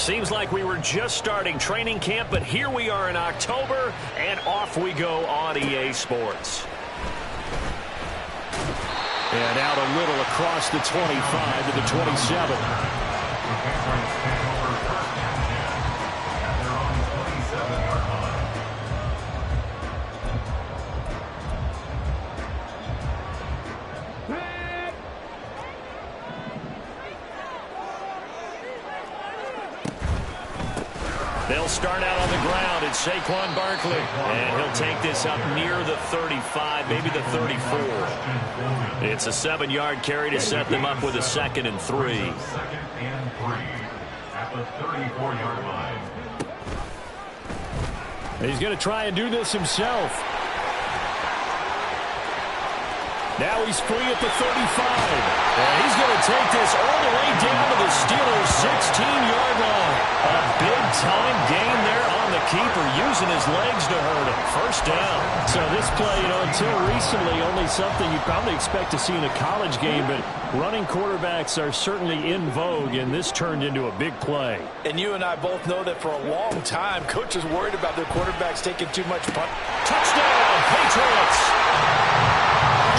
Seems like we were just starting training camp, but here we are in October, and off we go on EA Sports. And out a little across the 25 to the 27. They'll start out on the ground. It's Saquon Barkley. And he'll take this up near the 35, maybe the 34. It's a 7-yard carry to set them up with a 2nd and 3. At the 34-yard line. He's going to try and do this himself. Now he's free at the 35. And he's going to take this all the way down to the Steelers' 16-yard line. A big-time gain there on the keeper, using his legs to hurt him. First down. So this play, until recently, only something you'd probably expect to see in a college game, but running quarterbacks are certainly in vogue, and this turned into a big play. And you and I both know that for a long time, coaches worried about their quarterbacks taking too much punt. Touchdown, Patriots!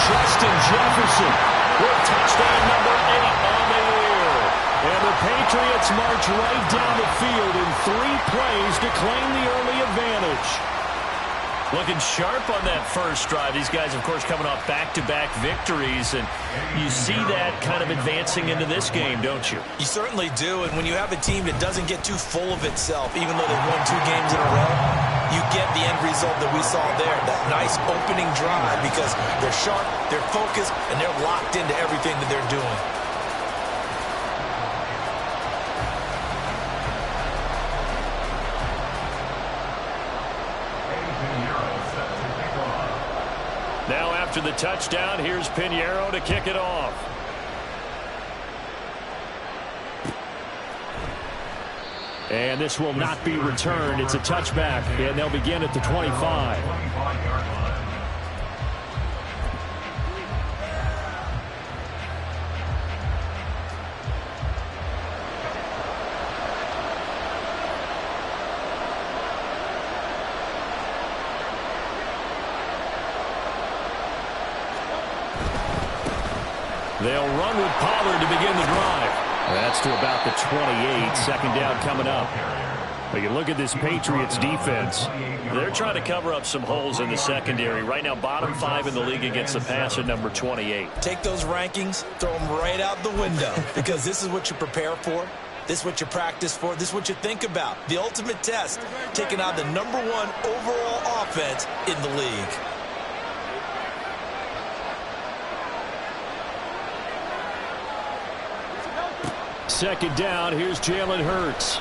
Justin Jefferson with touchdown number 8 on the year. And the Patriots march right down the field in 3 plays to claim the early advantage. Looking sharp on that first drive. These guys, of course, coming off back-to-back victories, and you see that kind of advancing into this game, don't you? You certainly do, and when you have a team that doesn't get too full of itself, even though they've won 2 games in a row, you get the end result that we saw there, that nice opening drive, because they're sharp, they're focused, and they're locked into everything that they're doing. Now after the touchdown, here's Pinheiro to kick it off. And this will not be returned. It's a touchback, and they'll begin at the 25. They'll run with Pollard to begin the drive. That's to about the 28. 2nd down coming up. We can look at this Patriots defense. They're trying to cover up some holes in the secondary. Right now, bottom 5 in the league against the pass at number 28. Take those rankings, throw them right out the window, because this is what you prepare for. This is what you practice for. This is what you think about. The ultimate test, taking on the number 1 overall offense in the league. Second down, here's Jalen Hurts.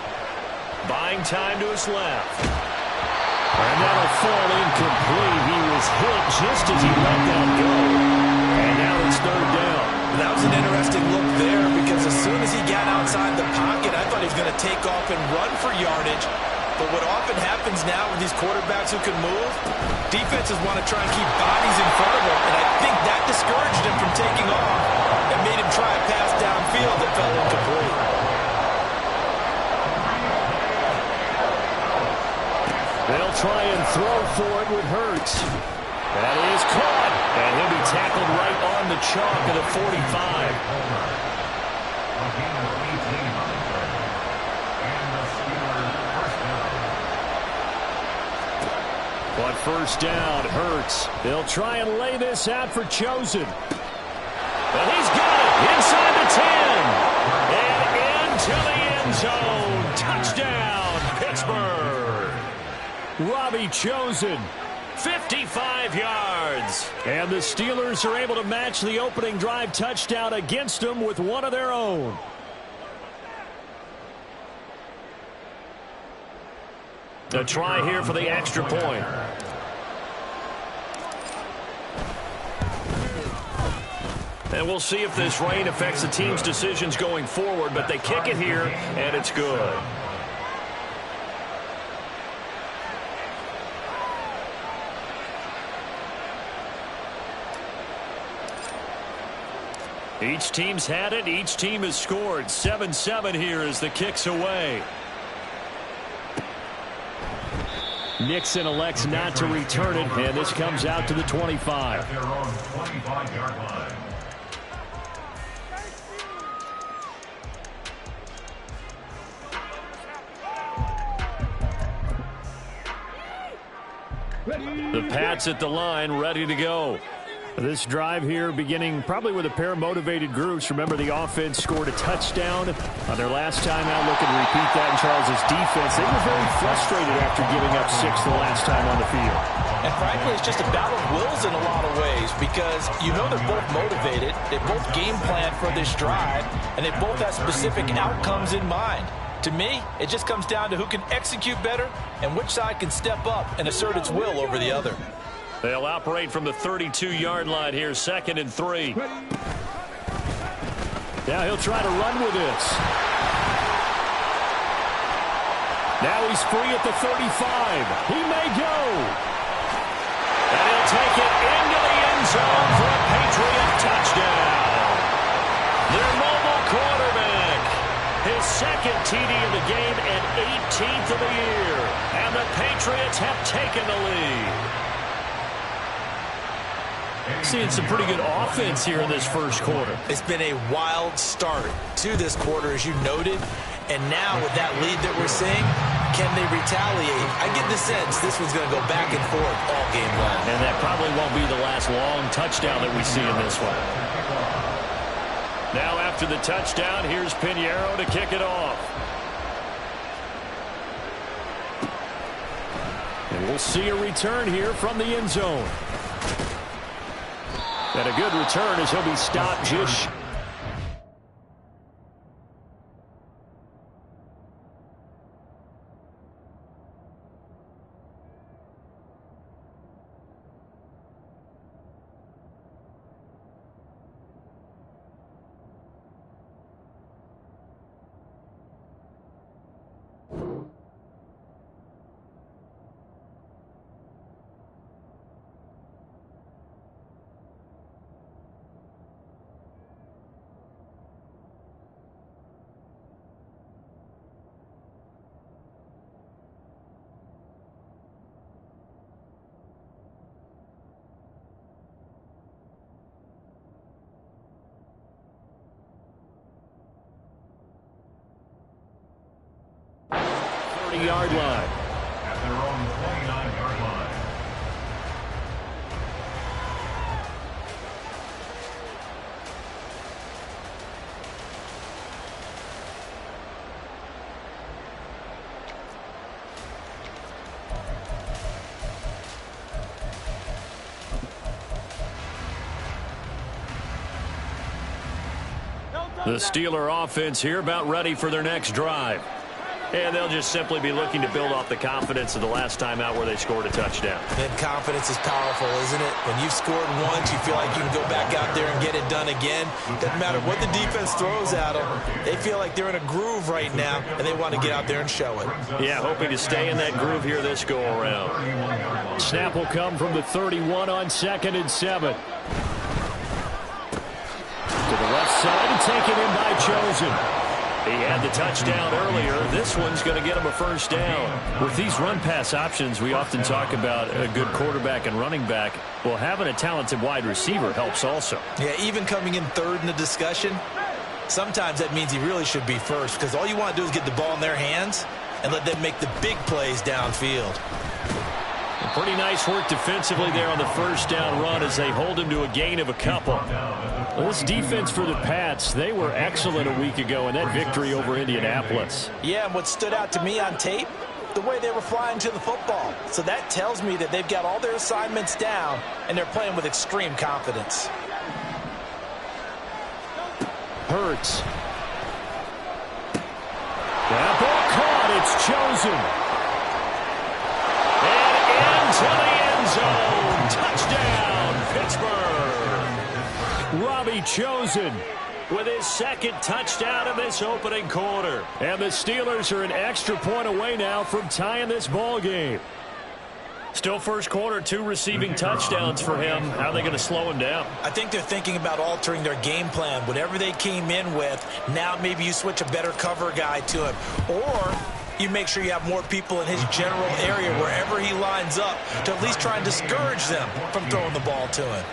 Buying time to his left. And that'll fall incomplete. He was hit just as he let that go. And now it's 3rd down. That was an interesting look there, because as soon as he got outside the pocket, I thought he was going to take off and run for yardage. But what often happens now with these quarterbacks who can move, defenses want to try and keep bodies in front of them, and I think that discouraged him from taking off and made him try a pass downfield that fell incomplete. They'll try and throw for it with Hurts. That is caught, and he'll be tackled right on the chalk of the 45. But first down, Hurts. They'll try and lay this out for Chosen. But he's got it inside the 10. And into the end zone. Touchdown, Pittsburgh. Robbie Chosen. 55 yards. And the Steelers are able to match the opening drive touchdown against them with one of their own. A try here for the extra point. And we'll see if this rain affects the team's decisions going forward, but they kick it here, and it's good. Each team's had it. Each team has scored. 7-7 here as the kick's away. Nixon elects not to return it, and this comes out to the 25. At their own 25-yard line. The Pats at the line, ready to go. This drive here beginning probably with a pair of motivated groups. Remember, the offense scored a touchdown on their last time out. Looking to repeat that in Charles' defense. They were very frustrated after giving up 6 the last time on the field. And frankly, it's just a battle of wills in a lot of ways because you know they're both motivated. They both game plan for this drive, and they both have specific outcomes in mind. To me, it just comes down to who can execute better and which side can step up and assert its will over the other. They'll operate from the 32-yard line here, 2nd and 3. Now he'll try to run with this. Now he's free at the 35. He may go. And he'll take it into the end zone for a Patriot touchdown. Their mobile quarterback. His 2nd TD of the game and 18th of the year. And the Patriots have taken the lead. Seeing some pretty good offense here in this first quarter. It's been a wild start to this quarter, as you noted. And now with that lead that we're seeing, can they retaliate? I get the sense this one's going to go back and forth all game long. And that probably won't be the last long touchdown that we see in this one. Now after the touchdown, here's Pinheiro to kick it off. And we'll see a return here from the end zone. And a good return as he'll be stopped just yard line. At their own 29-yard line. The Steeler offense here about ready for their next drive. And they'll just simply be looking to build off the confidence of the last time out where they scored a touchdown. And confidence is powerful, isn't it? When you've scored once, you feel like you can go back out there and get it done again. Doesn't matter what the defense throws at them. They feel like they're in a groove right now, and they want to get out there and show it. Yeah, hoping to stay in that groove here this go-around. Snap will come from the 31 on 2nd and 7. To the left side and taken in by Chosen. He had the touchdown earlier. This one's going to get him a first down. With these run-pass options, we often talk about a good quarterback and running back. Well, having a talented wide receiver helps also. Yeah, even coming in third in the discussion, sometimes that means he really should be first because all you want to do is get the ball in their hands and let them make the big plays downfield. Pretty nice work defensively there on the first down run as they hold him to a gain of a couple. Well, this defense for the Pats, they were excellent a week ago in that victory over Indianapolis. Yeah, and what stood out to me on tape, the way they were flying to the football. So that tells me that they've got all their assignments down and they're playing with extreme confidence. Hurts. That ball caught. It's Chosen. To the end zone. Touchdown, Pittsburgh. Robbie Chosen with his 2nd touchdown of this opening quarter. And the Steelers are an extra point away now from tying this ball game. Still first quarter, 2 receiving touchdowns for him. How are they going to slow him down? I think they're thinking about altering their game plan. Whatever they came in with, now maybe you switch a better cover guy to him. Or you make sure you have more people in his general area wherever he lines up to at least try and discourage them from throwing the ball to him.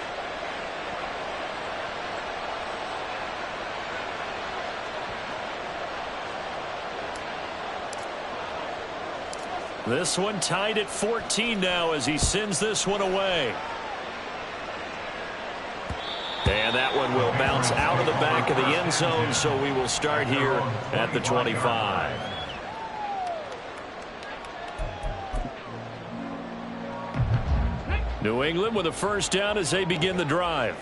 This one tied at 14 now as he sends this one away. And that one will bounce out of the back of the end zone, so we will start here at the 25. New England with a first down as they begin the drive.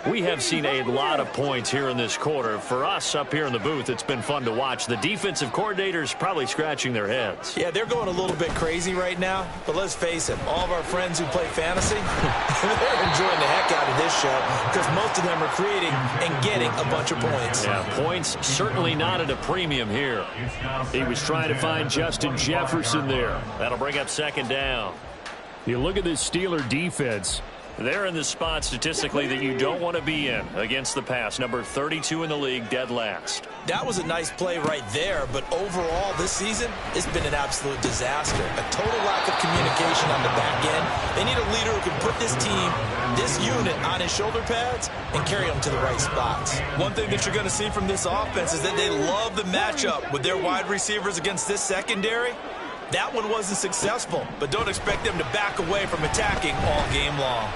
We have seen a lot of points here in this quarter. For us up here in the booth, it's been fun to watch. The defensive coordinators probably scratching their heads. Yeah, they're going a little bit crazy right now. But let's face it, all of our friends who play fantasy, they're enjoying the heck out of this show because most of them are creating and getting a bunch of points. Yeah, points certainly not at a premium here. He was trying to find Justin Jefferson there. That'll bring up second down. You look at this Steeler defense. They're in the spot statistically that you don't want to be in against the pass. Number 32 in the league, dead last. That was a nice play right there, but overall this season, it's been an absolute disaster. A total lack of communication on the back end. They need a leader who can put this team, this unit, on his shoulder pads and carry them to the right spots. One thing that you're going to see from this offense is that they love the matchup with their wide receivers against this secondary. That one wasn't successful, but don't expect them to back away from attacking all game long.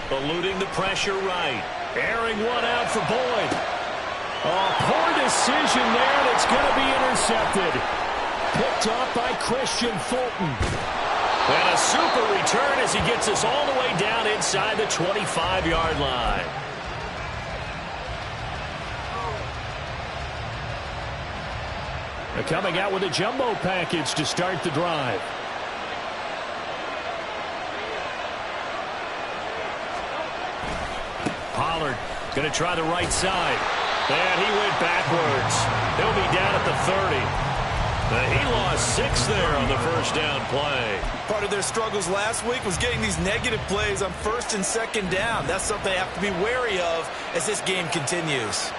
Eluding the pressure right. Airing one out for Boyd. Oh, poor decision there, and it's going to be intercepted. Picked off by Christian Fulton. And a super return as he gets us all the way down inside the 25-yard line. They're coming out with a jumbo package to start the drive. Pollard going to try the right side. And he went backwards. He'll be down at the 30. He lost 6 there on the first down play. Part of their struggles last week was getting these negative plays on first and second down. That's something they have to be wary of as this game continues.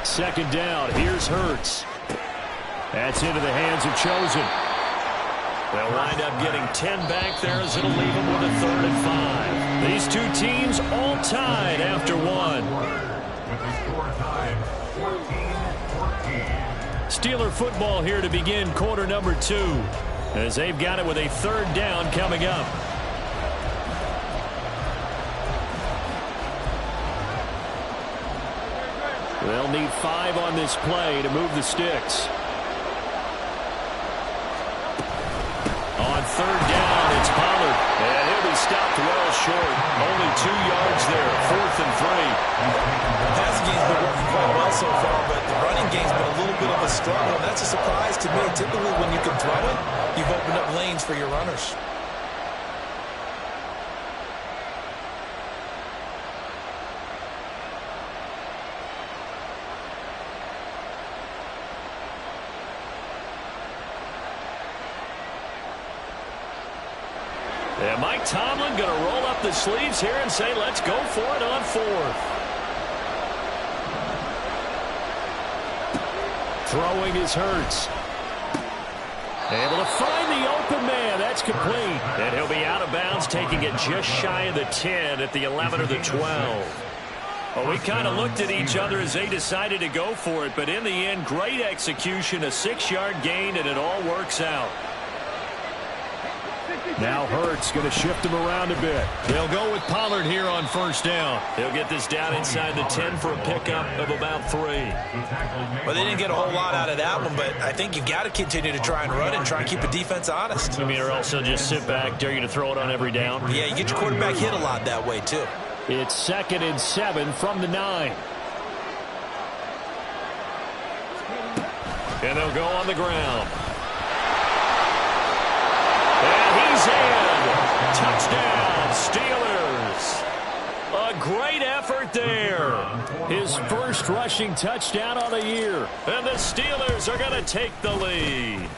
Second down. Here's Hurts. That's into the hands of Chosen. They'll wind up getting 10 back there as it'll leave them with a 3rd and 5. These two teams all tied after one. With the score tied 14-14. Steeler football here to begin quarter number 2 as they've got it with a 3rd down coming up. They'll need 5 on this play to move the sticks. On 3rd down, it's Pollard. And he'll be stopped well short. Only 2 yards there. 4th and 3. The passing game's been working quite well so far, but the running game's been a little bit of a struggle. And that's a surprise to me. Typically, when you can throw it, you've opened up lanes for your runners. And Mike Tomlin going to roll up the sleeves here and say, let's go for it on 4th. Throwing is Hurts. Able to find the open man. That's complete. And he'll be out of bounds, taking it just shy of the 10 at the 11 or the 12. Well, we kind of looked at each other as they decided to go for it. But in the end, great execution, a 6-yard gain, and it all works out. Now Hurts going to shift him around a bit. They'll go with Pollard here on 1st down. He'll get this down inside the 10 for a pickup of about 3. Well, they didn't get a whole lot out of that one, but I think you've got to continue to try and run and try and keep the defense honest. I mean, or also just sit back, dare you to throw it on every down. Yeah, you get your quarterback hit a lot that way, too. It's 2nd and 7 from the 9. And they'll go on the ground. And he's in. Touchdown, Steelers. A great effort there. His first rushing touchdown on the year. And the Steelers are going to take the lead.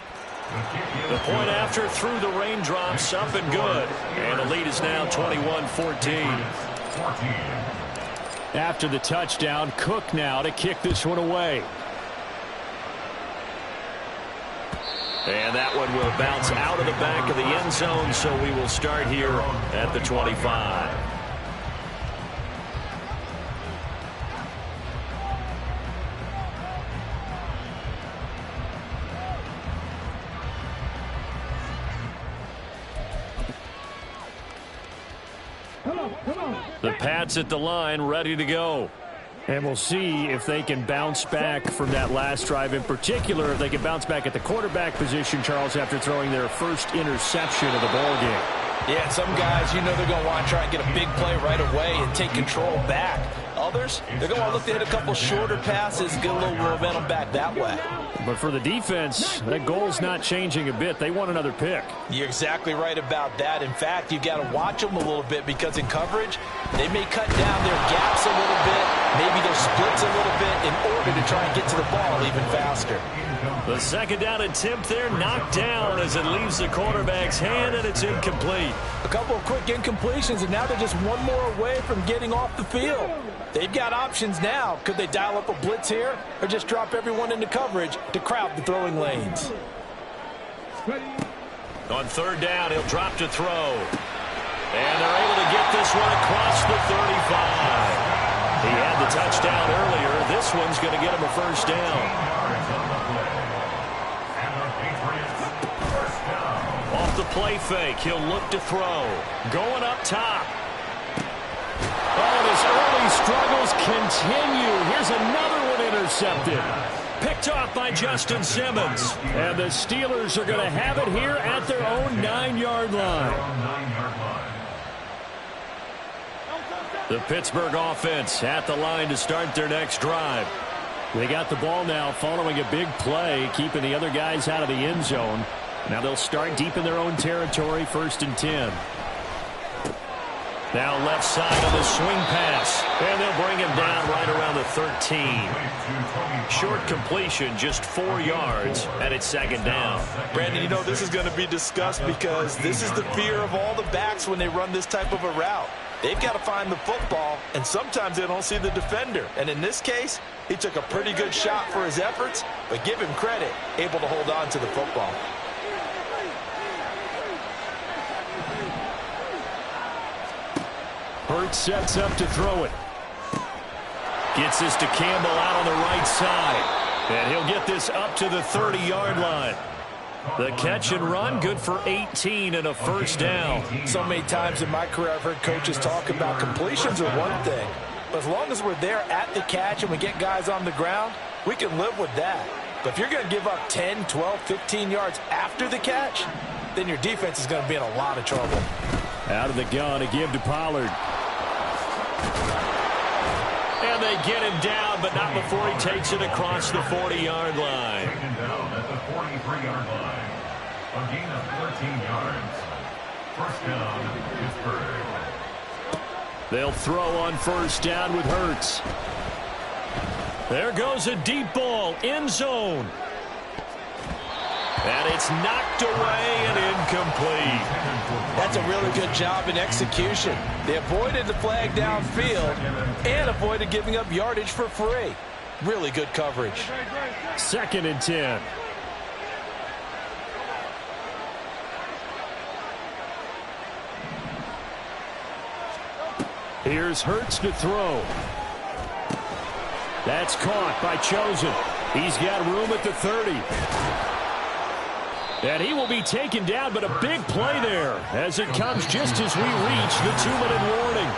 The point after through the raindrops up and good. And the lead is now 21-14. After the touchdown, Cook now to kick this one away. And that one will bounce out of the back of the end zone, so we will start here at the 25. The Pats at the line, ready to go. And we'll see if they can bounce back from that last drive. In particular, if they can bounce back at the quarterback position, Charles, after throwing their first interception of the ballgame. Yeah, some guys, you know they're going to want to try and get a big play right away and take control back. Others, they're going to want to look to hit a couple shorter passes, get a little momentum back that way. But for the defense, that goal's not changing a bit. They want another pick. You're exactly right about that. In fact, you've got to watch them a little bit because in coverage, they may cut down their gaps a little bit, maybe their splits a little bit in order to try and get to the ball even faster. The second down attempt there knocked down as it leaves the quarterback's hand, and it's incomplete. A couple of quick incompletions, and now they're just one more away from getting off the field. They've got options now. Could they dial up a blitz here or just drop everyone into coverage to crowd the throwing lanes? On third down, he'll drop to throw. And they're able to get this one across the 35. He had the touchdown earlier. This one's going to get him a first down. Off the play fake, he'll look to throw. Going up top. Oh, and his early struggles continue. Here's another one intercepted. Picked off by Justin Simmons. And the Steelers are going to have it here at their own 9-yard line. The Pittsburgh offense at the line to start their next drive. They got the ball now following a big play, keeping the other guys out of the end zone. Now they'll start deep in their own territory, 1st and 10. Now left side on the swing pass. And they'll bring him down right around the 13. Short completion, just 4 yards, and it's second down. Brandon, you know this is going to be discussed because this is the fear of all the backs when they run this type of a route. They've got to find the football, and sometimes they don't see the defender. And in this case, he took a pretty good shot for his efforts, but give him credit, able to hold on to the football. Hurts sets up to throw it. Gets this to Campbell out on the right side. And he'll get this up to the 30-yard line. The catch and run, good for 18 and a first down. So many times in my career I've heard coaches talk about completions are one thing. But as long as we're there at the catch and we get guys on the ground, we can live with that. But if you're going to give up 10, 12, 15 yards after the catch, then your defense is going to be in a lot of trouble. Out of the gun, a give to Pollard. And they get him down, but not before he takes it across the 40-yard line. Taken down at the 43-yard line. A gain of 13 yards. First down, Pittsburgh. They'll throw on first down with Hurts. There goes a deep ball, end zone. And it's knocked away and incomplete. That's a really good job in execution. They avoided the flag downfield and avoided giving up yardage for free. Really good coverage. 2nd and 10. Here's Hurts to throw. That's caught by Chosen. He's got room at the 30. And he will be taken down, but a big play there as it comes just as we reach the 2-minute warning.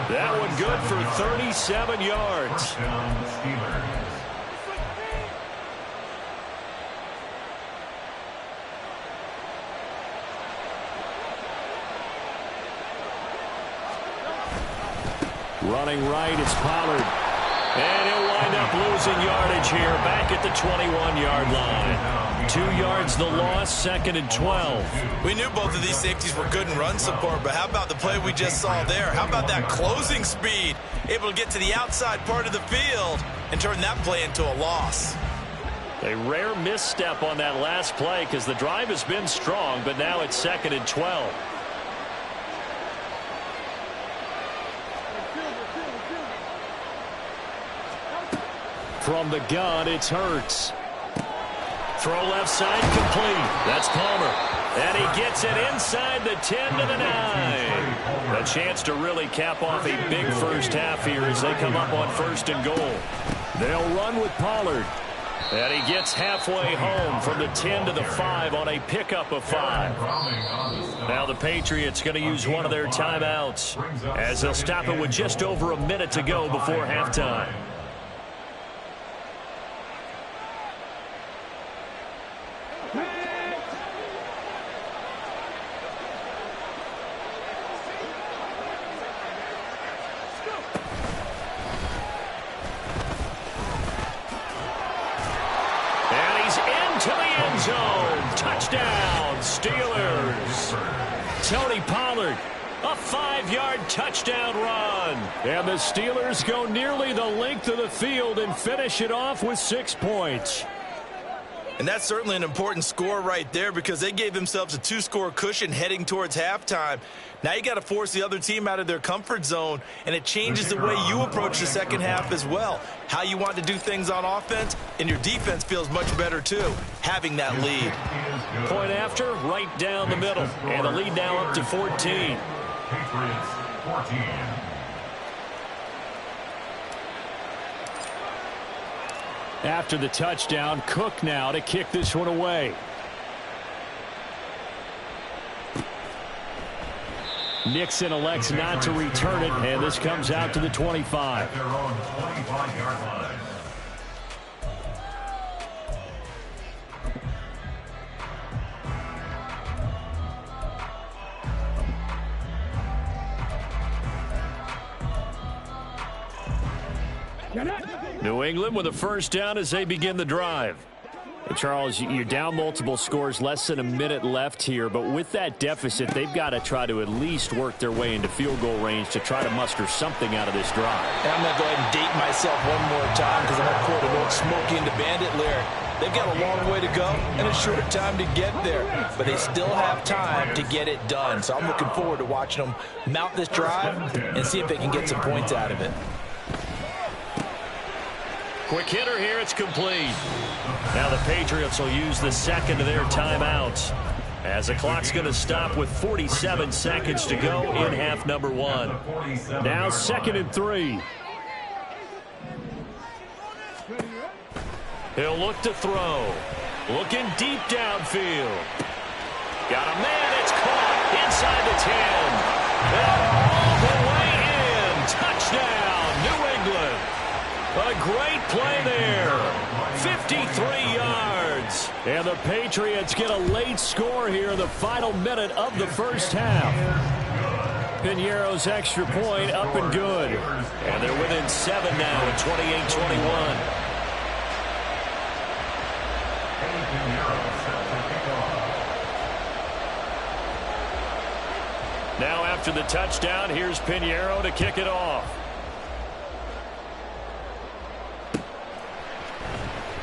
That one good for 37 yards. Running right, it's Pollard. And he'll wind up losing yardage here back at the 21-yard line. 2 yards the loss, 2nd and 12. We knew both of these safeties were good in run support, but how about the play we just saw there? How about that closing speed? Able to get to the outside part of the field and turn that play into a loss. A rare misstep on that last play because the drive has been strong, but now it's 2nd and 12. From the gun, it's Hurts. Throw left side complete. That's Palmer. And he gets it inside the 10 to the 9. A chance to really cap off a big first half here as they come up on 1st and goal. They'll run with Pollard. And he gets halfway home from the 10 to the 5 on a pickup of 5. Now the Patriots going to use one of their timeouts as they'll stop it with just over a minute to go before halftime. Touchdown, Steelers. Tony Pollard, a 5-yard touchdown run. And the Steelers go nearly the length of the field and finish it off with 6 points. And that's certainly an important score right there because they gave themselves a 2-score cushion heading towards halftime. Now you got to force the other team out of their comfort zone, and it changes the way you approach the second half as well. How you want to do things on offense, and your defense feels much better too, having that lead. Point after, right down the middle. And the lead now up to 14. Patriots 14. After the touchdown, Cook now to kick this one away. Nixon elects not to return it, and this comes out to the 25. At their own 25-yard line. New England with a first down as they begin the drive. Charles, you're down multiple scores, less than a minute left here, but with that deficit, they've got to try to at least work their way into field goal range to try to muster something out of this drive. And I'm going to go ahead and date myself one more time because I'm going to quote an old Smokey and the Bandit lyric. They've got a long way to go and a short time to get there, but they still have time to get it done. So I'm looking forward to watching them mount this drive and see if they can get some points out of it. Quick hitter here, it's complete. Now the Patriots will use the second of their timeouts as the clock's going to stop with 47 seconds to go in half number 1. Now 2nd and 3. He'll look to throw. Looking deep downfield. Got a man, it's caught inside the 10. And all the way in. Touchdown, New England. A great play there. 53 yards. And the Patriots get a late score here in the final minute of the first half. Piñeiro's extra point up and good. And they're within 7 now at 28-21. Now after the touchdown, here's Piñeiro to kick it off.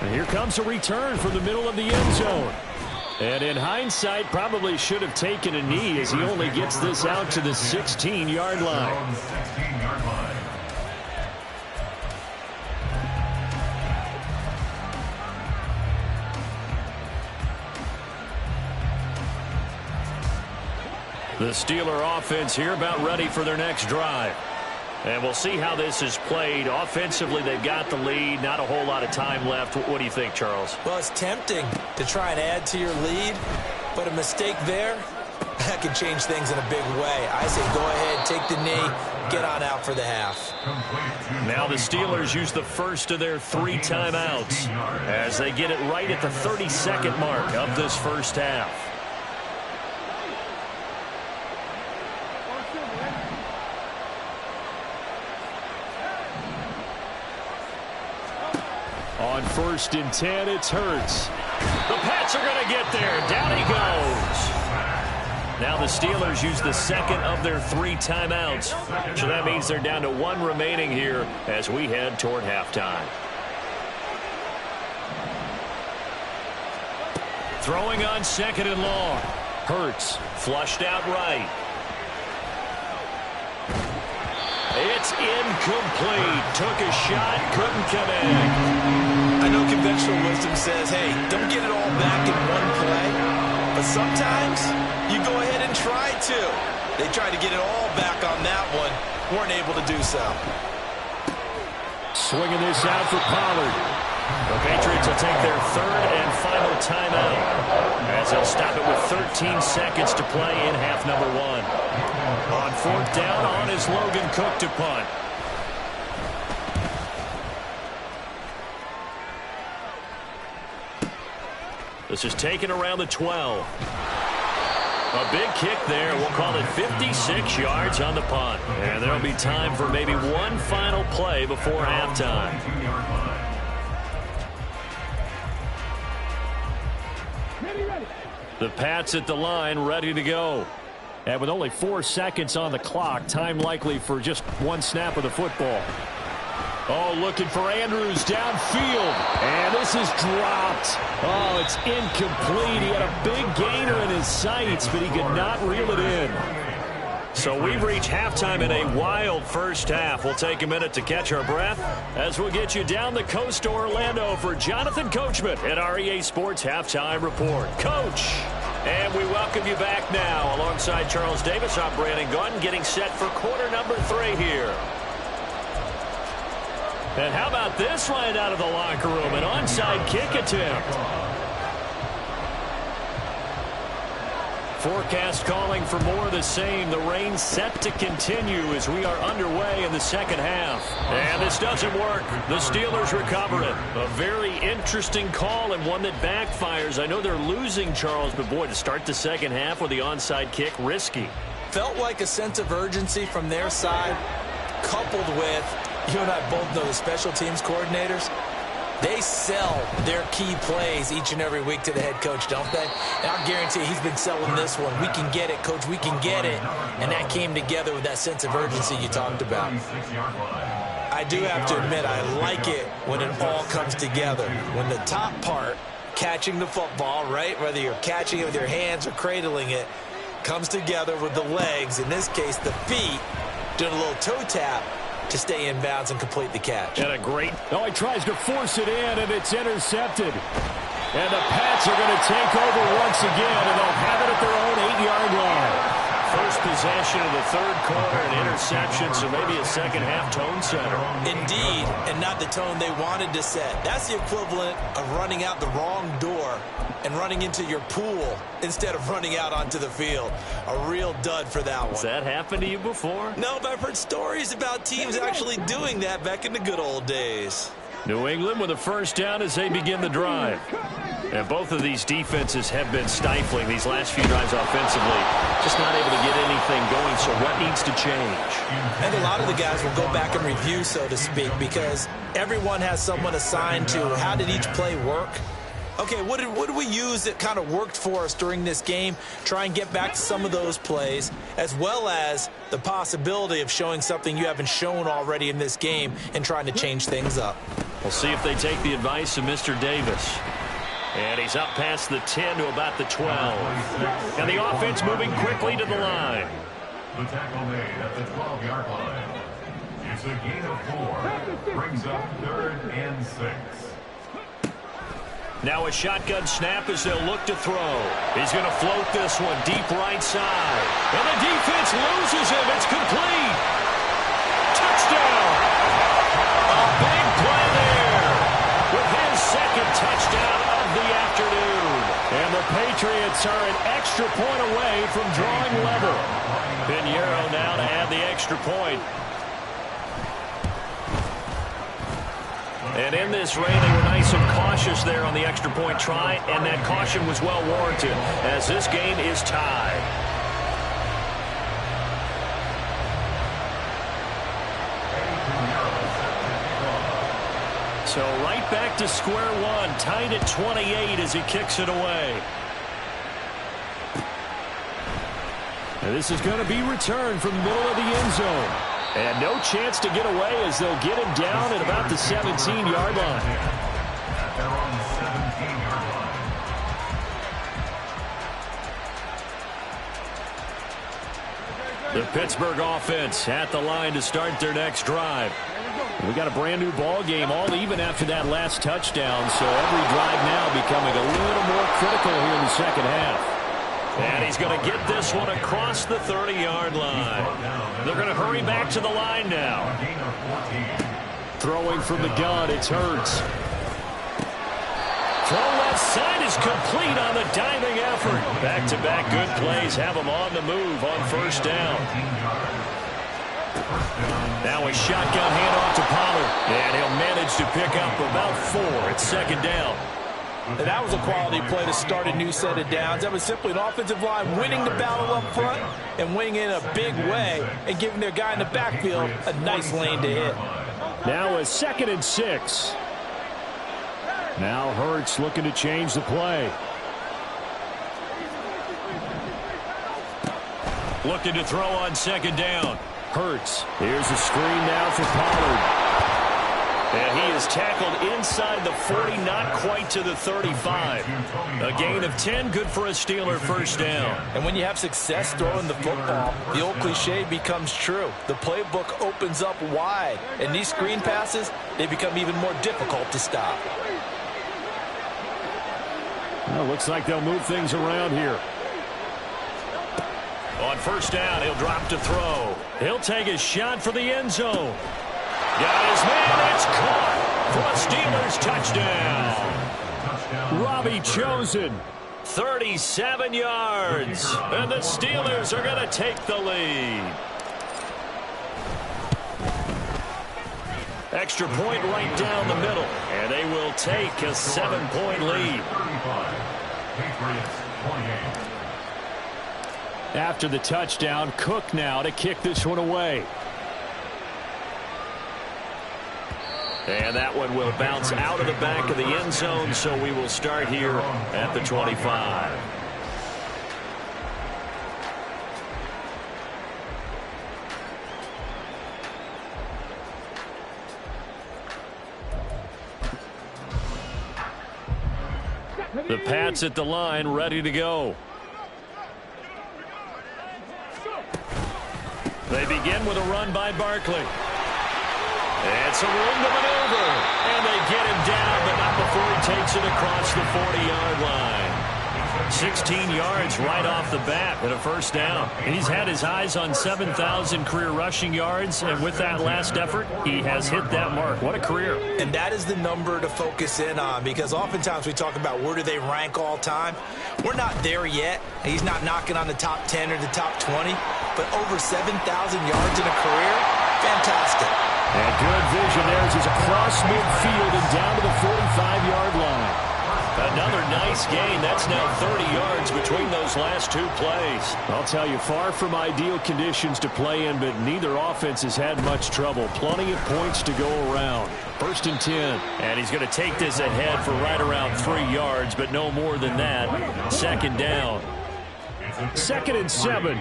And here comes a return from the middle of the end zone. And in hindsight, probably should have taken a knee as he only gets this out to the 16-yard line. The Steeler offense here about ready for their next drive. And we'll see how this is played. Offensively, they've got the lead. Not a whole lot of time left. What do you think, Charles? Well, it's tempting to try and add to your lead, but a mistake there, that can change things in a big way. I say go ahead, take the knee, get on out for the half. Now the Steelers use the first of their 3 timeouts as they get it right at the 32nd mark of this first half. On 1st and 10, it's Hurts. The Pats are going to get there. Down he goes. Now the Steelers use the second of their 3 timeouts. So that means they're down to 1 remaining here as we head toward halftime. Throwing on 2nd and long. Hurts flushed out right. It's incomplete. Took a shot, couldn't connect. I know conventional wisdom says, hey, don't get it all back in one play. But sometimes you go ahead and try to. They tried to get it all back on that one. Weren't able to do so. Swinging this out for Pollard. The Patriots will take their third and final timeout as they'll stop it with 13 seconds to play in half number one. On fourth down, on is Logan Cook to punt. This is taken around the 12. A big kick there. We'll call it 56 yards on the punt. And there'll be time for maybe one final play before halftime. The Pats at the line, ready to go. And with only 4 seconds on the clock, time likely for just one snap of the football. Oh, looking for Andrews downfield. And this is dropped. Oh, it's incomplete. He had a big gainer in his sights, but he could not reel it in. So we've reached halftime in a wild first half. We'll take a minute to catch our breath as we'll get you down the coast to Orlando for Jonathan Coachman at our EA Sports Halftime Report. Coach, and we welcome you back now. Alongside Charles Davis, I'm Brandon Gautin, getting set for quarter number 3 here. And how about this line out of the locker room? An onside kick attempt. Forecast calling for more of the same. The rain set to continue as we are underway in the second half. And this doesn't work. The Steelers recover it. A very interesting call and one that backfires. I know they're losing, Charles, but boy, to start the second half with the onside kick, risky. Felt like a sense of urgency from their side, coupled with, you and I both know the special teams coordinators, they sell their key plays each and every week to the head coach, don't they? And I guarantee he's been selling this one. We can get it, coach. We can get it. And that came together with that sense of urgency you talked about. I do have to admit, I like it when it all comes together. When the top part, catching the football, right, whether you're catching it with your hands or cradling it, comes together with the legs, in this case the feet, doing a little toe tap to stay in bounds and complete the catch. And a great, he tries to force it in, and it's intercepted. And the Pats are going to take over once again, and they'll have it at their own 8-yard line. First possession of the third quarter, an interception, so maybe a second-half tone setter. Indeed, and not the tone they wanted to set. That's the equivalent of running out the wrong door and running into your pool instead of running out onto the field. A real dud for that one. Has that happened to you before? No, but I've heard stories about teams actually doing that back in the good old days. New England with a first down as they begin the drive. And both of these defenses have been stifling these last few drives offensively. Just not able to get anything going, so what needs to change? I think a lot of the guys will go back and review, so to speak, because everyone has someone assigned to how did each play work. Okay, what did we use that kind of worked for us during this game? Try and get back to some of those plays, as well as the possibility of showing something you haven't shown already in this game and trying to change things up. We'll see if they take the advice of Mr. Davis. And he's up past the 10 to about the 12. And the offense moving quickly to the line. The tackle made at the 12-yard line. It's a gain of 4. Brings up 3rd and 6. Now a shotgun snap as they'll look to throw. He's going to float this one deep right side. And the defense loses him. It's complete. Touchdown. A big play there with his second touchdown of the afternoon. And the Patriots are an extra point away from drawing level. Pinheiro now to add the extra point. And in this rain, they were nice and cautious there on the extra point try, and that caution was well warranted as this game is tied. So right back to square one, tied at 28 as he kicks it away. And this is going to be returned from the middle of the end zone. And no chance to get away as they'll get him down at about the 17-yard line. They're on the 17-yard line. The Pittsburgh offense at the line to start their next drive. We got a brand new ball game, all even after that last touchdown, so every drive now becoming a little more critical here in the second half. And he's going to get this one across the 30-yard line. They're going to hurry back to the line now. Throwing from the gun, it's Hurts. Throw left side is complete on the diving effort. Back-to-back good plays have him on the move on first down. Now a shotgun handoff to Pollard. And he'll manage to pick up about 4 at second down. And that was a quality play to start a new set of downs. That was simply an offensive line winning the battle up front and winning in a big way and giving their guy in the backfield a nice lane to hit. Now a 2nd and 6. Now Hurts looking to change the play. Looking to throw on second down. Hurts. Here's a screen now for Pollard. And he is tackled inside the 40, not quite to the 35. A gain of 10, good for a Steeler first down. And when you have success throwing the football, the old cliche becomes true. The playbook opens up wide. And these screen passes, they become even more difficult to stop. Well, looks like they'll move things around here. On first down, he'll drop to throw. He'll take a shot for the end zone. Got his man, it's caught for a Steelers touchdown. Robbie Chosen. 37 yards, and the Steelers are going to take the lead. Extra point right down the middle, and they will take a 7-point lead. After the touchdown, Cook now to kick this one away. And that one will bounce out of the back of the end zone, so we will start here at the 25. The Pats at the line, ready to go. They begin with a run by Barkley. It's a room to maneuver. And they get him down, but not before he takes it across the 40-yard line. 16 yards right off the bat and a first down. He's had his eyes on 7,000 career rushing yards, and with that last effort, he has hit that mark. What a career. And that is the number to focus in on, because oftentimes we talk about where do they rank all time. We're not there yet. He's not knocking on the top 10 or the top 20, but over 7,000 yards in a career, fantastic. And good vision there as he's across midfield and down to the 45-yard line. Another nice gain. That's now 30 yards between those last two plays. I'll tell you, far from ideal conditions to play in, but neither offense has had much trouble. Plenty of points to go around. 1st and 10. And he's going to take this ahead for right around 3 yards, but no more than that. 2nd down. 2nd and 7.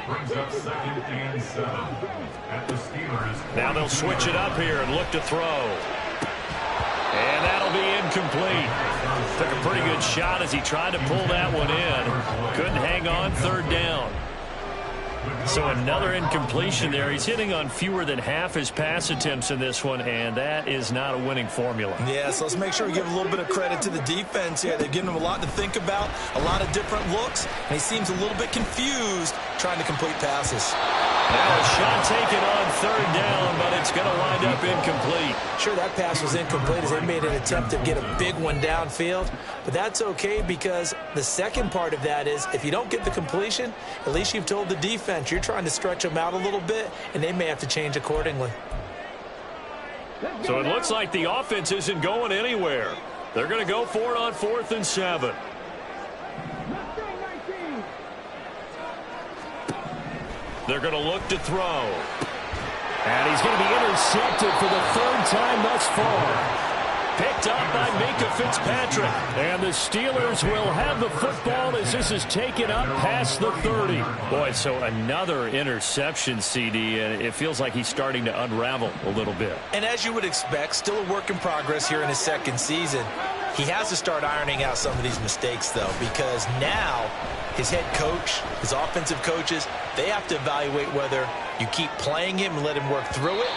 Brings up 2nd and 7 at the Steelers. Now they'll switch it up here and look to throw. And that'll be incomplete. Took a pretty good shot as he tried to pull that one in. Couldn't hang on, 3rd down. So another incompletion there. He's hitting on fewer than half his pass attempts in this one, and that is not a winning formula. Yeah, so let's make sure we give a little bit of credit to the defense here. They've given him a lot to think about, a lot of different looks, and he seems a little bit confused trying to complete passes. Now a shot taken on 3rd down, but it's going to wind up incomplete. Sure, that pass was incomplete as they made an attempt to get a big one downfield, but that's okay because the second part of that is if you don't get the completion, at least you've told the defense you're trying to stretch them out a little bit, and they may have to change accordingly. So it looks like the offense isn't going anywhere. They're going to go for it on 4th and 7. They're going to look to throw. And he's going to be intercepted for the 3rd time thus far. Picked up by Minka Fitzpatrick. And the Steelers will have the football as this is taken up past the 30. Boy, so another interception, CD, and it feels like he's starting to unravel a little bit. And as you would expect, still a work in progress here in his 2nd season. He has to start ironing out some of these mistakes, though, because now his head coach, his offensive coaches, they have to evaluate whether you keep playing him and let him work through it,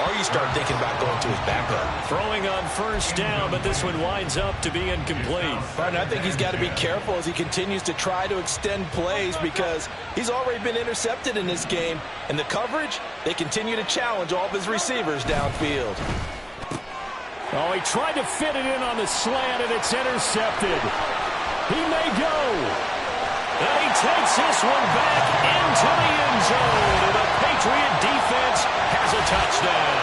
or you start thinking about going to his backup. Throwing on first down, but this one winds up to be incomplete. Partner, I think he's got to be careful as he continues to try to extend plays because he's already been intercepted in this game. And the coverage, they continue to challenge all of his receivers downfield. Oh, he tried to fit it in on the slant, and it's intercepted. He may go. And he takes this one back into the end zone. And the Patriot defense has a touchdown.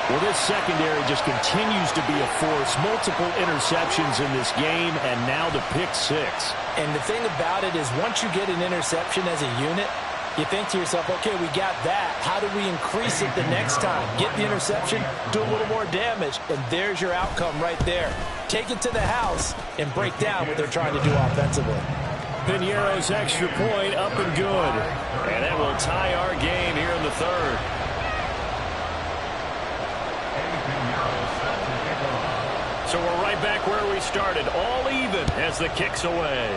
Well, this secondary just continues to be a force. Multiple interceptions in this game, and now the pick six. And the thing about it is once you get an interception as a unit, you think to yourself, okay, we got that. How do we increase it the next time? Get the interception, do a little more damage, and there's your outcome right there. Take it to the house and break down what they're trying to do offensively. Piñeiro's extra point up and good. And that will tie our game here in the third. So we're right back where we started, all even as the kick's away.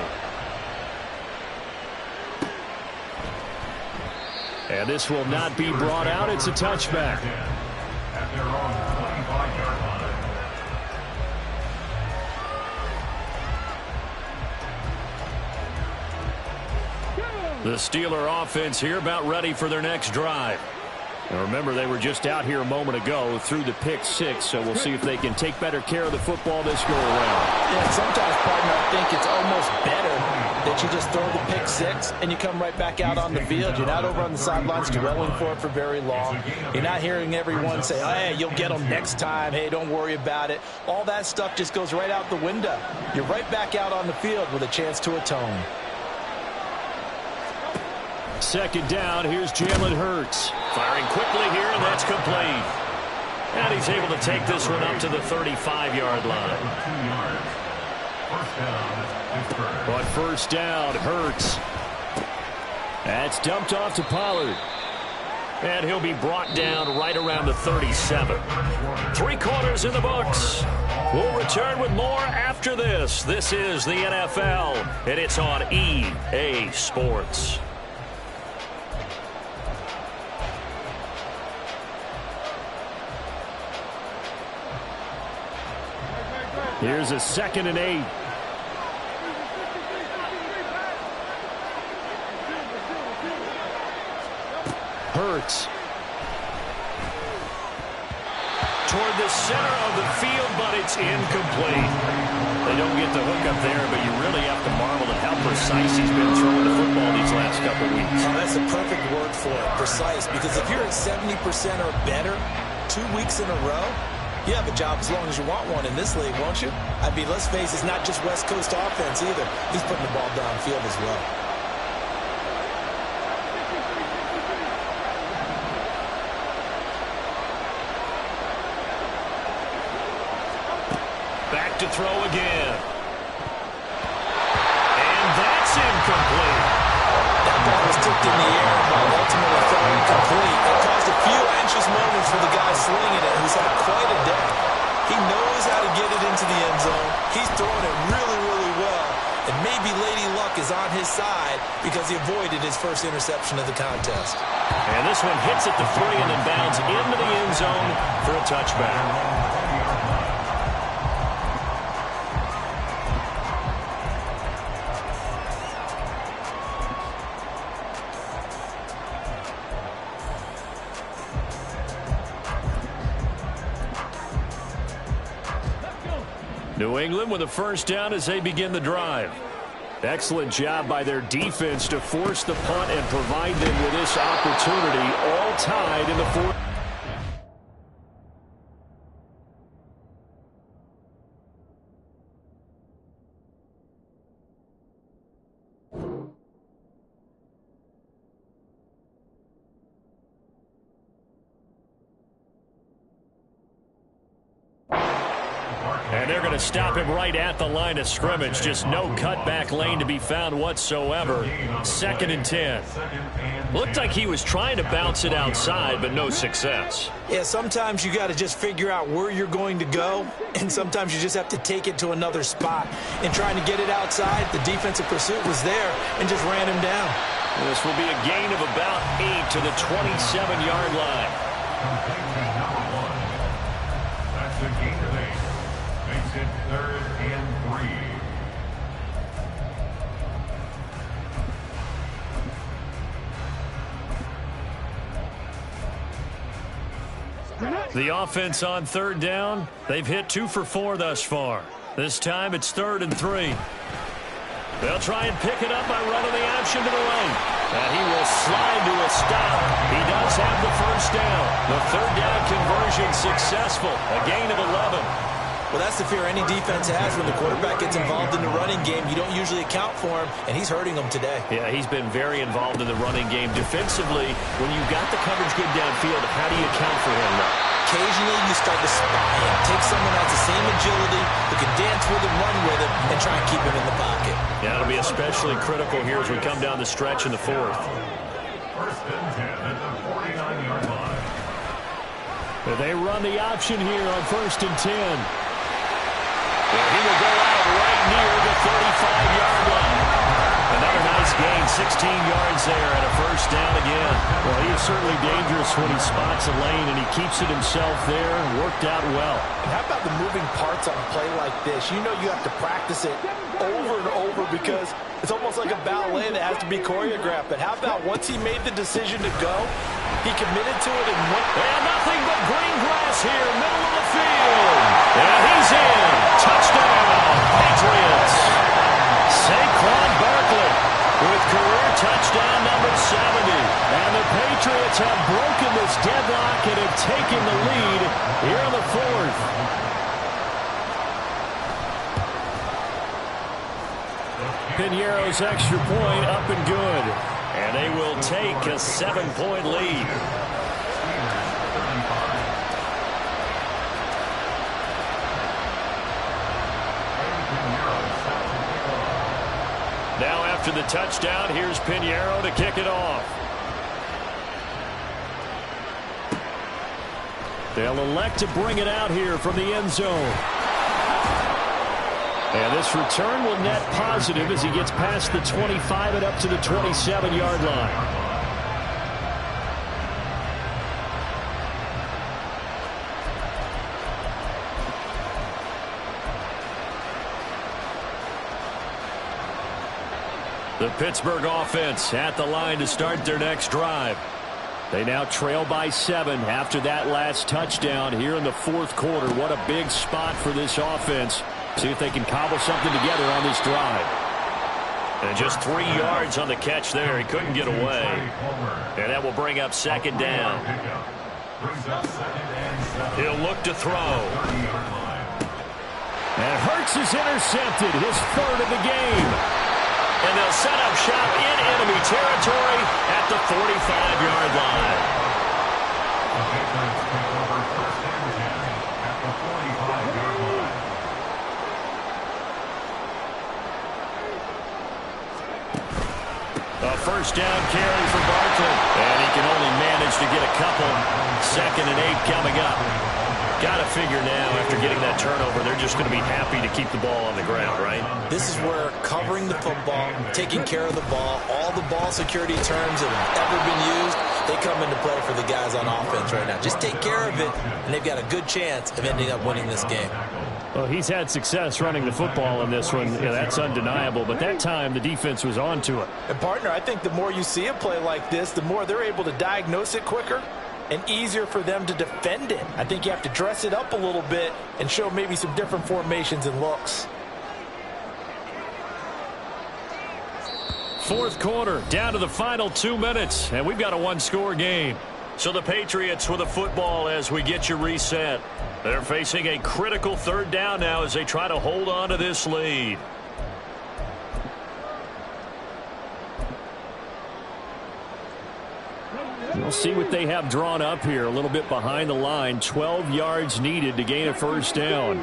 And this will not be brought out. It's a touchback. At their own 25-yard line. The Steeler offense here about ready for their next drive. Now remember, they were just out here a moment ago through the pick six, so we'll see if they can take better care of the football this go around. Yeah, sometimes, partner, I think it's almost better that you just throw the pick six and you come right back out on the field. You're not over on the sidelines dwelling for it for very long. You're not hearing everyone say, oh, hey, you'll get them next time. Hey, don't worry about it. All that stuff just goes right out the window. You're right back out on the field with a chance to atone. Second down, here's Jalen Hurts. Firing quickly here, and that's complete. And he's able to take this one up to the 35-yard line. But first down, Hurts. That's dumped off to Pollard. And he'll be brought down right around the 37. 3 quarters in the books. We'll return with more after this. This is the NFL, and it's on EA Sports. Here's a 2nd and 8. Hurts. Toward the center of the field, but it's incomplete. They don't get the hook up there, but you really have to marvel at how precise he's been throwing the football these last couple weeks. Oh, that's a perfect word for it, precise, because if you're at 70% or better 2 weeks in a row, you have a job as long as you want one in this league, won't you? I mean, let's face it, it's not just West Coast offense either. He's putting the ball downfield as well. Back to throw again. And that's incomplete. That ball was tipped in the air, but ultimately thrown incomplete. It caused a few anxious moments for the guy slinging it, who's had quite a day. He knows how to get it into the end zone. He's throwing it really, really well. And maybe Lady Luck is on his side because he avoided his first interception of the contest. And this one hits at the 3 and then bounds into the end zone for a touchback. New England with a first down as they begin the drive. Excellent job by their defense to force the punt and provide them with this opportunity, all tied in the fourth. And they're going to stop him right at the line of scrimmage. Just no cutback lane to be found whatsoever. 2nd and 10. Looked like he was trying to bounce it outside, but no success. Yeah, sometimes you got to just figure out where you're going to go, and sometimes you just have to take it to another spot. In trying to get it outside, the defensive pursuit was there and just ran him down. This will be a gain of about 8 to the 27-yard line. That's a gain of 8. Makes it 3rd and 3. The offense on 3rd down. They've hit 2 for 4 thus far. This time it's 3rd and 3. They'll try and pick it up by running the option to the right. And he will slide to a stop. He does have the first down. The 3rd down conversion successful. A gain of 11. Well, that's the fear any defense has when the quarterback gets involved in the running game. You don't usually account for him, and he's hurting them today. Yeah, he's been very involved in the running game. Defensively, when you've got the coverage good downfield, how do you account for him now? Occasionally, you start to spy him. Take someone that has the same agility, who can dance with him, run with him, and try and keep him in the pocket. Yeah, it'll be especially critical here as we come down the stretch in the 4th. 1st and 10 at the 49-yard line. They run the option here on 1st and 10. He will go out right near the 35-yard line. Another nice gain, 16 yards there, and a first down again. Well, he is certainly dangerous when he spots a lane, and he keeps it himself there. Worked out well. And how about the moving parts on a play like this? You know you have to practice it over and over because it's almost like a ballet that has to be choreographed. But how about once he made the decision to go, he committed to it and went. And nothing but green grass here, middle of the field. And he's in. Touchdown, Patriots. Saquon Barkley with career touchdown number 70. And the Patriots have broken this deadlock and have taken the lead here in the 4th. Piñeiro's extra point up and good. And they will take a 7-point lead. Now after the touchdown, here's Piñeiro to kick it off. They'll elect to bring it out here from the end zone. And this return will net positive as he gets past the 25 and up to the 27-yard line. The Pittsburgh offense at the line to start their next drive. They now trail by 7 after that last touchdown here in the 4th quarter. What a big spot for this offense. See if they can cobble something together on this drive. And just 3 yards on the catch there. He couldn't get away. And that will bring up 2nd down. He'll look to throw. And Hurts is intercepted, his 3rd of the game. And they'll set up shop in enemy territory at the 45-yard line. The Patriots take over 1st and 10 at the 45-yard line. A first down carry for Barkley. And he can only manage to get a couple. 2nd and 8 coming up. Got to figure now, after getting that turnover, they're just going to be happy to keep the ball on the ground, right? This is where covering the football, taking care of the ball, all the ball security terms that have ever been used, they come into play for the guys on offense right now. Just take care of it, and they've got a good chance of ending up winning this game. Well, he's had success running the football in this one. Yeah, that's undeniable. But that time, the defense was on to it. And, partner, I think the more you see a play like this, the more they're able to diagnose it quicker and easier for them to defend it. I think you have to dress it up a little bit and show maybe some different formations and looks. 4th quarter, down to the final 2 minutes, and we've got a 1-score game. So the Patriots with the football as we get you reset. They're facing a critical 3rd down now as they try to hold on to this lead. We'll see what they have drawn up here. A little bit behind the line. 12 yards needed to gain a first down.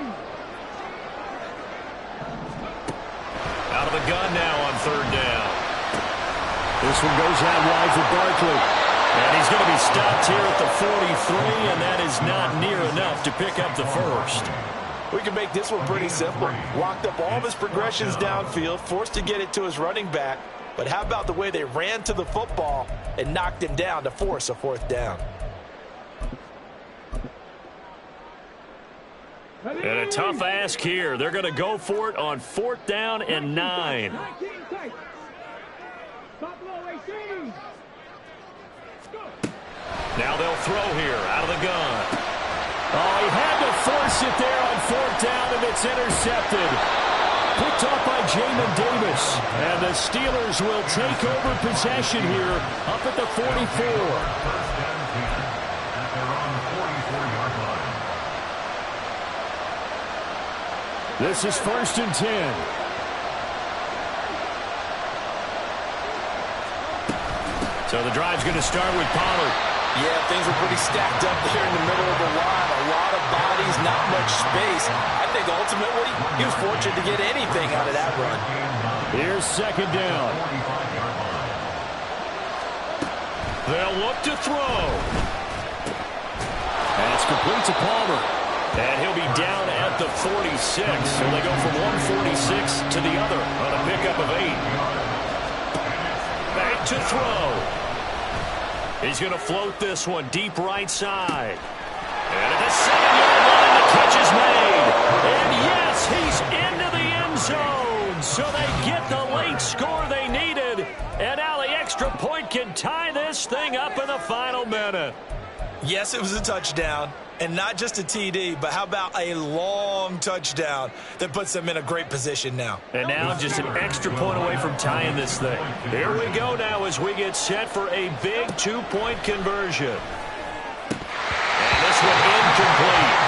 Out of the gun now on 3rd down. This one goes out wide for Barkley. And he's going to be stopped here at the 43, and that is not near enough to pick up the first. We can make this one pretty simple. Locked up all of his progressions downfield, forced to get it to his running back. But how about the way they ran to the football and knocked him down to force a fourth down? And a tough ask here. They're going to go for it on 4th down and 9. Now they'll throw here out of the gun. Oh, he had to force it there on 4th down, and it's intercepted. Picked off by Jamin Davis. And the Steelers will take over possession here up at the 44. This is 1st and 10. So the drive's going to start with Pollard. Yeah, things were pretty stacked up there in the middle of the line. A lot of bodies, not much space. I think ultimately he was fortunate to get anything out of that run. Here's 2nd down. They'll look to throw. And it's complete to Palmer. And he'll be down at the 46. So they go from 146 to the other on a pickup of 8. Back to throw. He's going to float this one deep right side. And at the 7-yard line, the catch is made. And yes, he's into the end zone. So they get the late score they needed. And now the extra point can tie this thing up in the final minute. Yes, it was a touchdown. And not just a TD, but how about a long touchdown that puts them in a great position now. And now just an extra point away from tying this thing. Here we go now as we get set for a big 2-point conversion. And this one incomplete.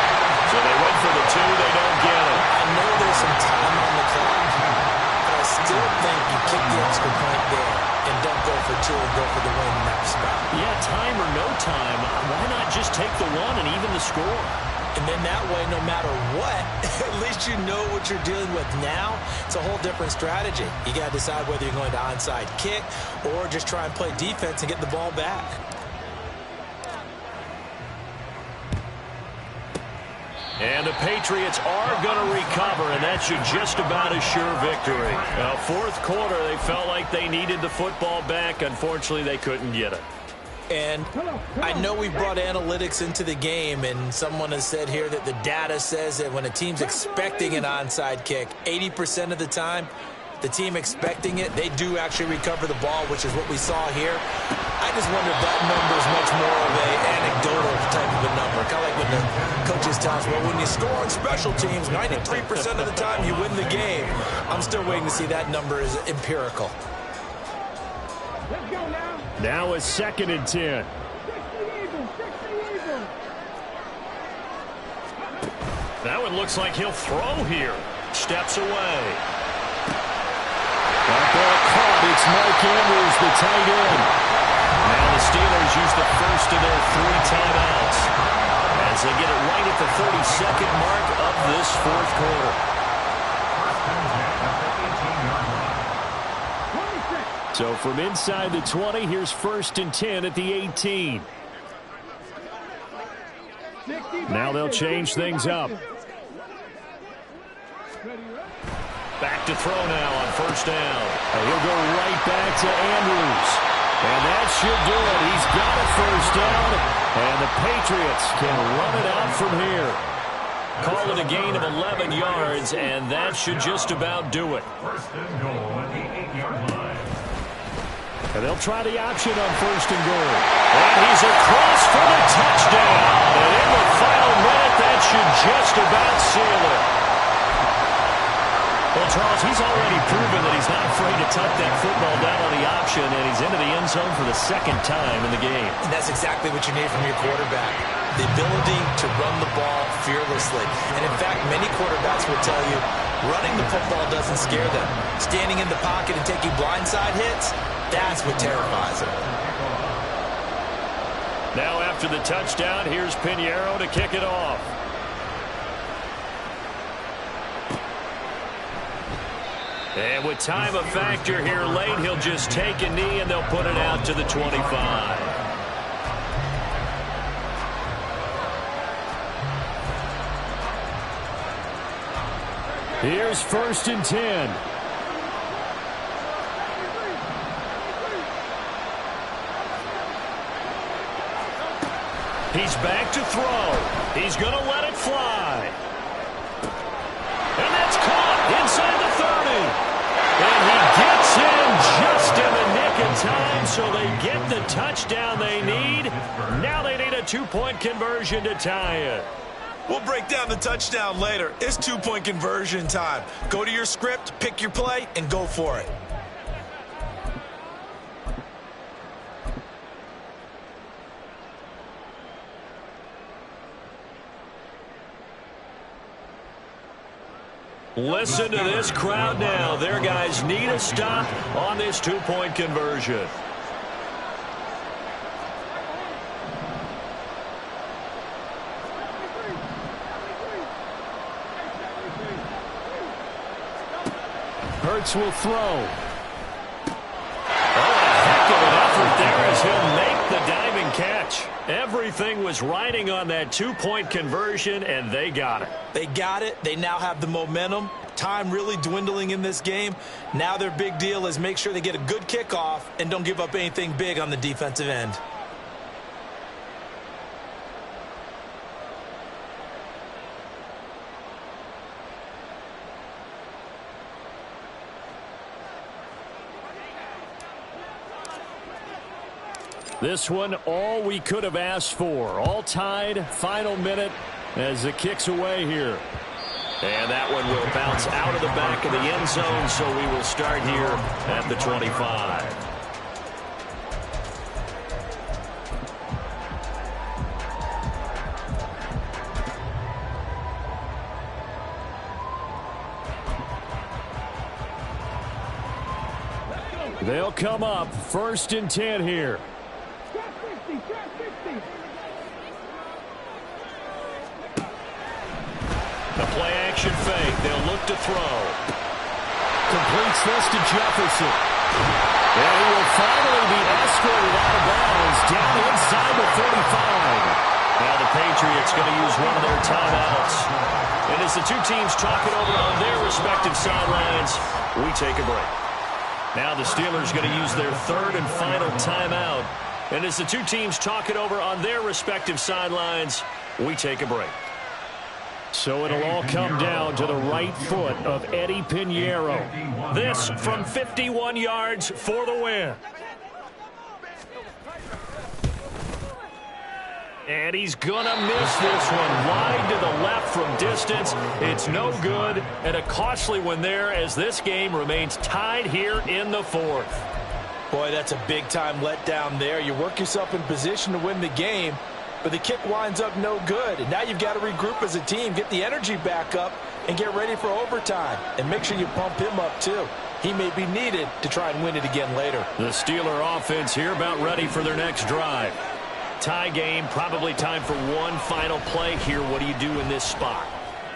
So they went for the 2, they don't get it. I know there's some time on the clock, but I still think you kick the extra point there and don't go for 2 and go for the win in that spot. Yeah, time or no time, why not just take the 1 and even the score? And then that way, no matter what, at least you know what you're dealing with now. It's a whole different strategy. You got to decide whether you're going to onside kick or just try and play defense and get the ball back. And the Patriots are going to recover, and that should just about assure victory. Now, 4th quarter, they felt like they needed the football back. Unfortunately, they couldn't get it. And I know we brought analytics into the game, and someone has said here that the data says that when a team's expecting an onside kick, 80% of the time, the team expecting it, they do actually recover the ball, which is what we saw here. I just wonder if that number is much more of an anecdotal type of a number. Kind of like when the coaches tell us, well, when you score on special teams, 93% of the time you win the game. I'm still waiting to see that number is empirical. Now it's 2nd and 10. That one looks like he'll throw here. Steps away. That ball caught. It's Mark Andrews, the tight end. Now the Steelers use the first of their 3 timeouts as they get it right at the 32nd mark of this 4th quarter. So from inside the 20, here's 1st and 10 at the 18. Now they'll change things up. Back to throw now on 1st down. And he'll go right back to Andrews. And that should do it. He's got a 1st down. And the Patriots can run it out from here. Call it a gain of 11 yards, and that should just about do it. 1st and goal at the 8-yard line. And they'll try the option on 1st and goal. And he's across for the touchdown. And in the final minute, that should just about seal it. Well, Charles, he's already proven that he's not afraid to tuck that football down on the option, and he's into the end zone for the 2nd time in the game. And that's exactly what you need from your quarterback. The ability to run the ball fearlessly. And in fact, many quarterbacks will tell you running the football doesn't scare them. Standing in the pocket and taking blindside hits, that's what terrifies them. Now after the touchdown, here's Pinheiro to kick it off. And with time a factor here late, he'll just take a knee and they'll put it out to the 25. Here's 1st and 10. He's back to throw. He's going to let it fly. And that's caught inside the 30. And he gets in just in the nick of time, so they get the touchdown they need. Now they need a 2-point conversion to tie it. We'll break down the touchdown later. It's 2-point conversion time. Go to your script, pick your play, and go for it. Listen to this crowd now. Their guys need a stop on this 2-point conversion. Hurts will throw. Oh, a heck of an effort there as he'll make the diving catch. Everything was riding on that 2-point conversion, and they got it. They got it. They now have the momentum. Time really dwindling in this game. Now their big deal is make sure they get a good kickoff and don't give up anything big on the defensive end. This one, all we could have asked for. All tied, final minute as it kicks away here. And that one will bounce out of the back of the end zone, so we will start here at the 25. They'll come up 1st and 10 here. The play-action fake. They'll look to throw. Completes this to Jefferson. And he will finally be escorted out of bounds down inside the 35. Now the Patriots going to use one of their timeouts. And as the two teams talk it over on their respective sidelines, we take a break. Now the Steelers going to use their 3rd and final timeout. And as the two teams talk it over on their respective sidelines, we take a break. So it'll all come down to the right foot of Eddie Pinheiro. This from 51 yards for the win. And he's gonna miss this one. Wide to the left from distance. It's no good. And a costly one there as this game remains tied here in the 4th. Boy, that's a big-time letdown there. You work yourself in position to win the game, but the kick winds up no good. And now you've got to regroup as a team, get the energy back up, and get ready for overtime. And make sure you pump him up, too. He may be needed to try and win it again later. The Steeler offense here about ready for their next drive. Tie game, probably time for one final play here. What do you do in this spot?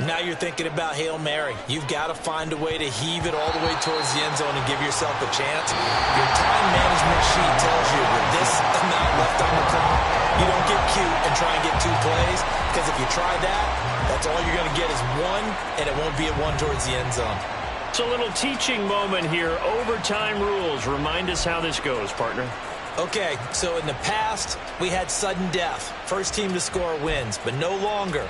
Now you're thinking about Hail Mary. You've got to find a way to heave it all the way towards the end zone and give yourself a chance. Your time management sheet tells you with this amount left on the clock, you don't get cute and try and get 2 plays, because if you try that, that's all you're going to get is 1, and it won't be a 1 towards the end zone. It's a little teaching moment here. Overtime rules. Remind us how this goes, partner. Okay, so in the past, we had sudden death. First team to score wins, but no longer.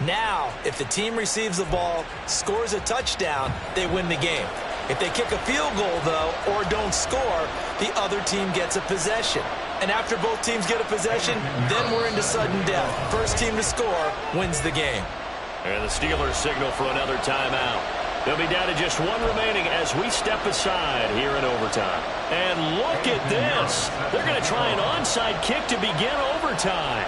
Now, if the team receives the ball, scores a touchdown, they win the game. If they kick a field goal, though, or don't score, the other team gets a possession. And after both teams get a possession, then we're into sudden death. First team to score wins the game. And the Steelers signal for another timeout. They'll be down to just 1 remaining as we step aside here in overtime. And look at this. They're going to try an onside kick to begin overtime.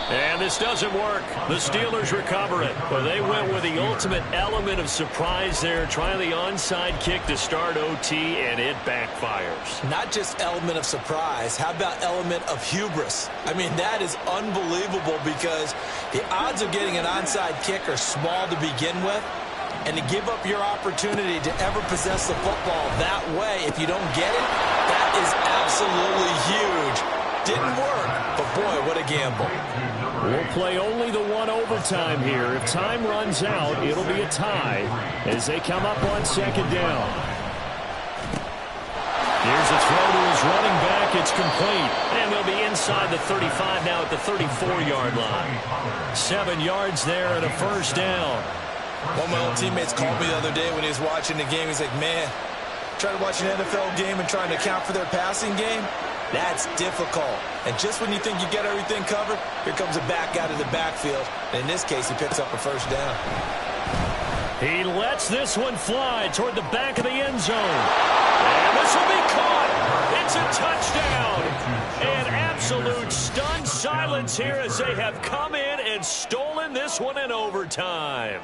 And this doesn't work. The Steelers recover it. But they went with the ultimate element of surprise there, trying the onside kick to start OT, and it backfires. Not just element of surprise. How about element of hubris? I mean, that is unbelievable because the odds of getting an onside kick are small to begin with. And to give up your opportunity to ever possess the football that way, if you don't get it, that is absolutely huge. Didn't work, but boy, what a gamble. We'll play only the 1 overtime here. If time runs out, it'll be a tie as they come up on 2nd down. Here's a throw to his running back, It's complete. And they'll be inside the 35 now at the 34-yard line. 7 yards there and a first down. One of my old teammates called me the other day when he was watching the game. He's like, man, trying to watch an NFL game and trying to account for their passing game, that's difficult. And just when you think you get everything covered, here comes a back out of the backfield. And in this case, he picks up a first down. He lets this one fly toward the back of the end zone. And this will be caught. It's a touchdown. An absolute stunned silence here as they have come in and stolen this one in overtime.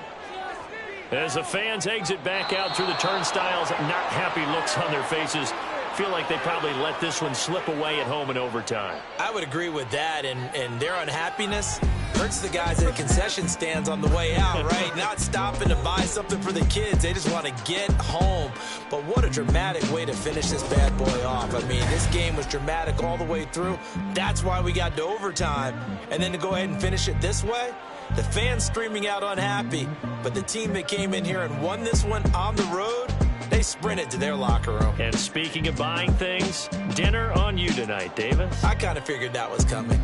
As the fans exit back out through the turnstiles, not happy looks on their faces. Feel like they probably let this one slip away at home in overtime. I would agree with that, and their unhappiness hurts the guys at the concession stands on the way out, right? Not stopping to buy something for the kids. They just want to get home. But what a dramatic way to finish this bad boy off. I mean, this game was dramatic all the way through. That's why we got to overtime. And then to go ahead and finish it this way, the fans streaming out unhappy. But the team that came in here and won this one on the road, they sprinted to their locker room. And speaking of buying things, dinner on you tonight, Davis. I kind of figured that was coming.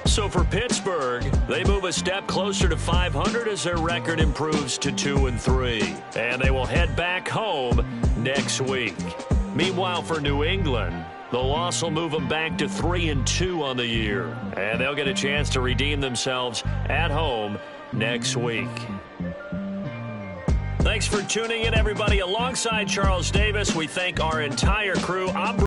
So for Pittsburgh, they move a step closer to 500 as their record improves to 2-3. And they will head back home next week. Meanwhile, for New England, the loss will move them back to 3-2 on the year. And they'll get a chance to redeem themselves at home next week. Thanks for tuning in, everybody. Alongside Charles Davis, we thank our entire crew.